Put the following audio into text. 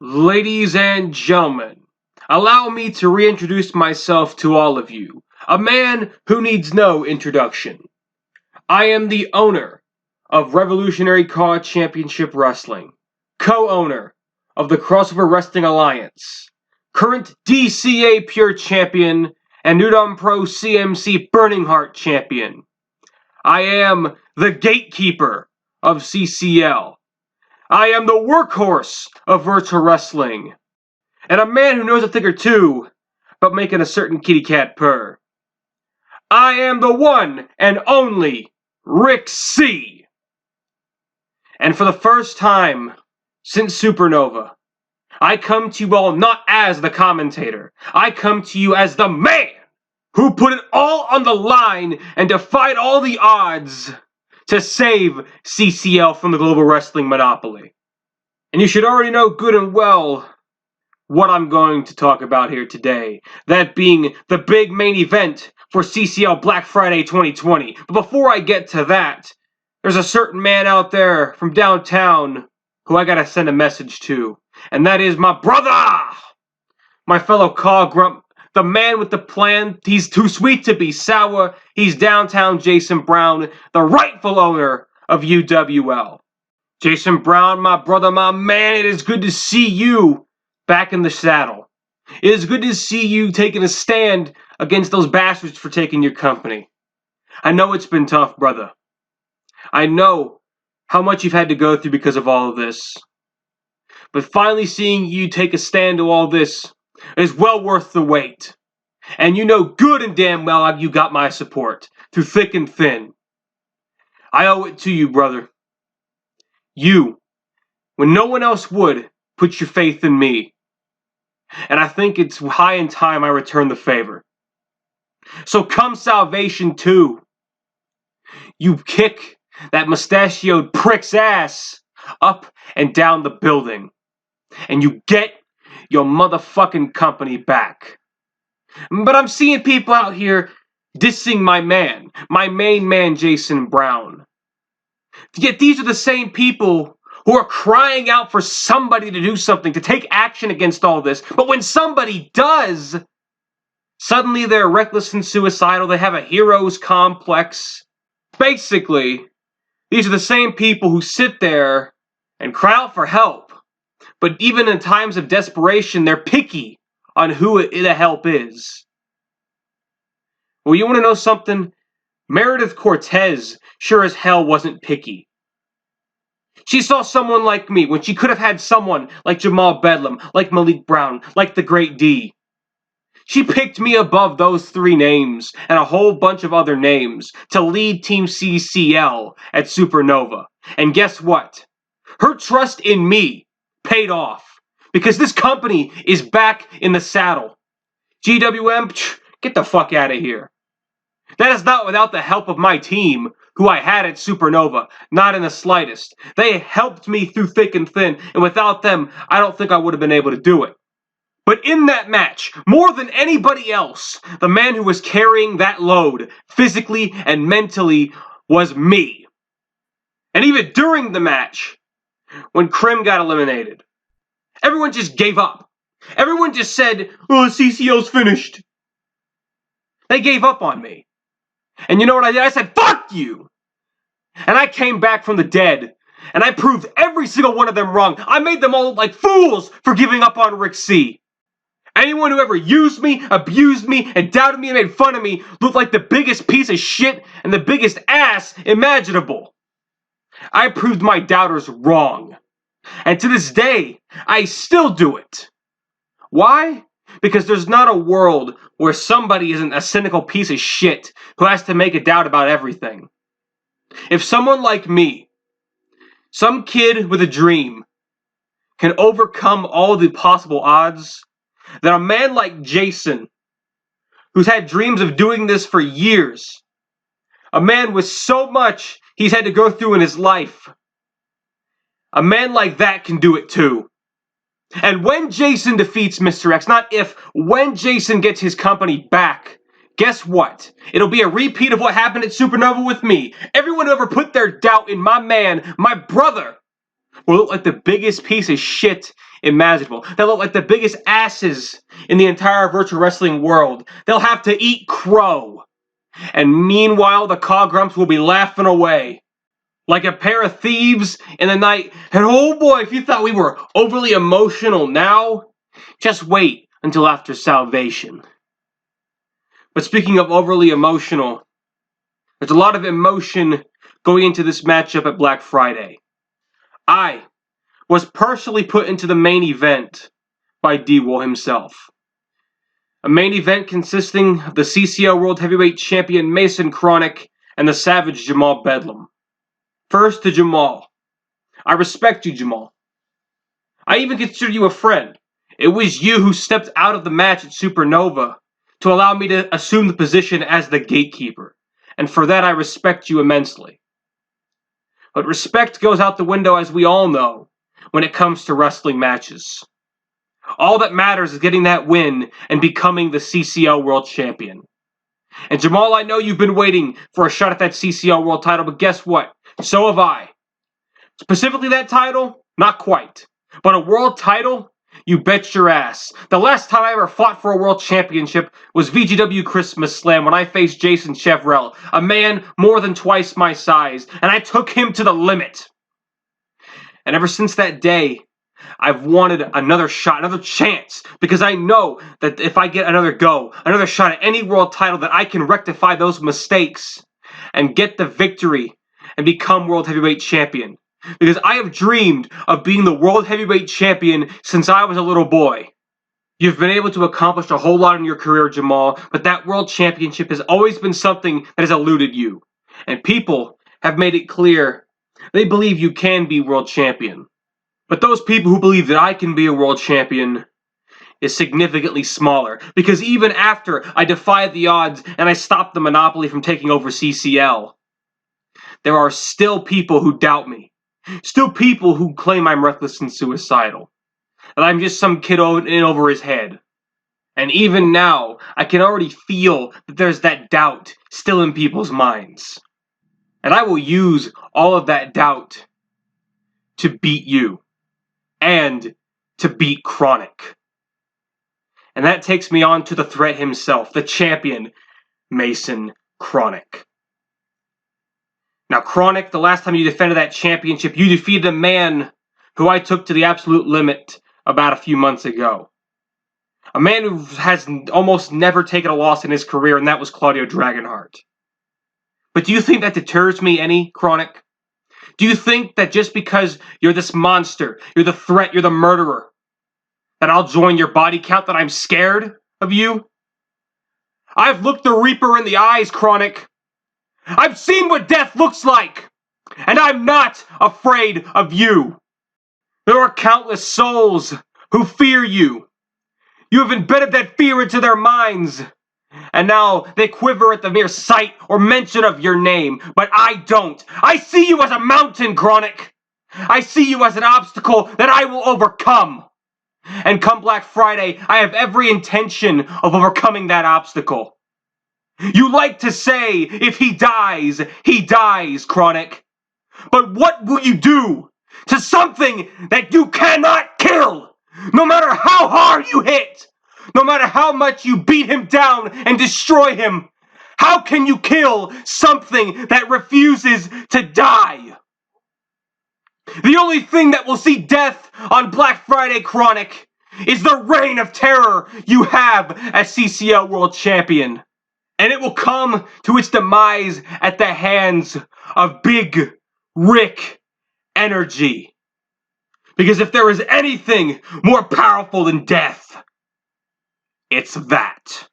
Ladies and gentlemen, allow me to reintroduce myself to all of you, a man who needs no introduction. I am the owner of Revolutionary Cause Championship Wrestling, co-owner of the Crossover Wrestling Alliance, current DCA Pure Champion, and New Dawn Pro CMC Burning Heart Champion. I am the Gatekeeper of CCL. I am the workhorse of virtual wrestling, and a man who knows a thing or two about making a certain kitty cat purr. I am the one and only Rick C. And for the first time since Supernova, I come to you all not as the commentator. I come to you as the man who put it all on the line and defied all the odds to save CCL from the global wrestling monopoly. And you should already know good and well what I'm going to talk about here today. That being the big main event for CCL Black Friday 2020. But before I get to that, there's a certain man out there from downtown who I gotta send a message to. And that is my brother! My fellow Caw Grump, the man with the plan. He's too sweet to be sour. He's downtown Jason Brown, the rightful owner of UWL. Jason Brown, my brother, my man, it is good to see you back in the saddle. It is good to see you taking a stand against those bastards for taking your company. I know it's been tough, brother. I know how much you've had to go through because of all of this. But finally seeing you take a stand to all this is well worth the wait. And you know good and damn well you got my support, through thick and thin. I owe it to you, brother. You, when no one else would, put your faith in me. And I think it's high in time I return the favor. So come Salvation 2. You kick that mustachioed prick's ass up and down the building. And you get your motherfucking company back. But I'm seeing people out here dissing my main man, Jason Brown. Yet these are the same people who are crying out for somebody to do something, to take action against all this. But when somebody does, suddenly they're reckless and suicidal. They have a hero's complex. Basically, these are the same people who sit there and cry out for help. But even in times of desperation, they're picky on who the help is. Well, you want to know something? Meredith Cortez sure as hell wasn't picky. She saw someone like me when she could have had someone like Jamal Bedlam, like Malik Brown, like the Great D. She picked me above those three names and a whole bunch of other names to lead Team CCL at Supernova. And guess what? Her trust in me paid off because this company is back in the saddle. GWM, get the fuck out of here. That is not without the help of my team, who I had at Supernova, not in the slightest. They helped me through thick and thin, and without them, I don't think I would have been able to do it. But in that match, more than anybody else, the man who was carrying that load, physically and mentally, was me. And even during the match, when Krim got eliminated, everyone just gave up. Everyone just said, oh, CCL's finished. They gave up on me. And you know what I did? I said, fuck you! And I came back from the dead, and I proved every single one of them wrong. I made them all look like fools for giving up on Rick C. Anyone who ever used me, abused me, and doubted me and made fun of me looked like the biggest piece of shit and the biggest ass imaginable. I proved my doubters wrong. And to this day, I still do it. Why? Because there's not a world where somebody isn't a cynical piece of shit who has to make a doubt about everything. If someone like me, some kid with a dream, can overcome all the possible odds, then a man like Jason, who's had dreams of doing this for years, a man with so much he's had to go through in his life, a man like that can do it too. And when Jason defeats Mr. X, not if, when Jason gets his company back, guess what? It'll be a repeat of what happened at Supernova with me. Everyone who ever put their doubt in my man, my brother, will look like the biggest piece of shit imaginable. They'll look like the biggest asses in the entire virtual wrestling world. They'll have to eat crow. And meanwhile, the Cogrumps will be laughing away like a pair of thieves in the night. And oh boy, if you thought we were overly emotional now, just wait until after Salvation. But speaking of overly emotional, there's a lot of emotion going into this matchup at Black Friday. I was partially put into the main event by D-Will himself. A main event consisting of the CCL World Heavyweight Champion Mason Chronic and the Savage Jamal Bedlam. First to Jamal. I respect you, Jamal. I even consider you a friend. It was you who stepped out of the match at Supernova to allow me to assume the position as the Gatekeeper, and for that I respect you immensely. But respect goes out the window, as we all know, when it comes to wrestling matches. All that matters is getting that win and becoming the CCL World Champion. And Jamal, I know you've been waiting for a shot at that CCL World title, but guess what? So have I. Specifically that title? Not quite. But a world title? You bet your ass. The last time I ever fought for a world championship was VGW Christmas Slam when I faced Jason Chevrolet, a man more than twice my size, and I took him to the limit. And ever since that day, I've wanted another shot, another chance, because I know that if I get another go, another shot at any world title, that I can rectify those mistakes and get the victory and become World Heavyweight Champion. Because I have dreamed of being the World Heavyweight Champion since I was a little boy. You've been able to accomplish a whole lot in your career, Jamal, but that World Championship has always been something that has eluded you. And people have made it clear they believe you can be World Champion. But those people who believe that I can be a World Champion is significantly smaller. Because even after I defied the odds and I stopped the monopoly from taking over CCL, there are still people who doubt me. Still people who claim I'm reckless and suicidal. That I'm just some kid in over his head. And even now, I can already feel that there's that doubt still in people's minds. And I will use all of that doubt to beat you. And to beat Chronic. And that takes me on to the threat himself, the champion, Mason Chronic. Now, Chronic, the last time you defended that championship, you defeated a man who I took to the absolute limit about a few months ago. A man who has almost never taken a loss in his career, and that was Claudio Dragonheart. But do you think that deters me any, Chronic? Do you think that just because you're this monster, you're the threat, you're the murderer, that I'll join your body count, that I'm scared of you? I've looked the Reaper in the eyes, Chronic. I've seen what death looks like, and I'm not afraid of you. There are countless souls who fear you. You have embedded that fear into their minds, and now they quiver at the mere sight or mention of your name, but I don't. I see you as a mountain, Chronic. I see you as an obstacle that I will overcome. And come Black Friday, I have every intention of overcoming that obstacle. You like to say, if he dies, Chronic. But what will you do to something that you cannot kill? No matter how hard you hit, no matter how much you beat him down and destroy him, how can you kill something that refuses to die? The only thing that will see death on Black Friday, Chronic, is the reign of terror you have as CCL World Champion. And it will come to its demise at the hands of Big Rick Energy. Because if there is anything more powerful than death, it's that.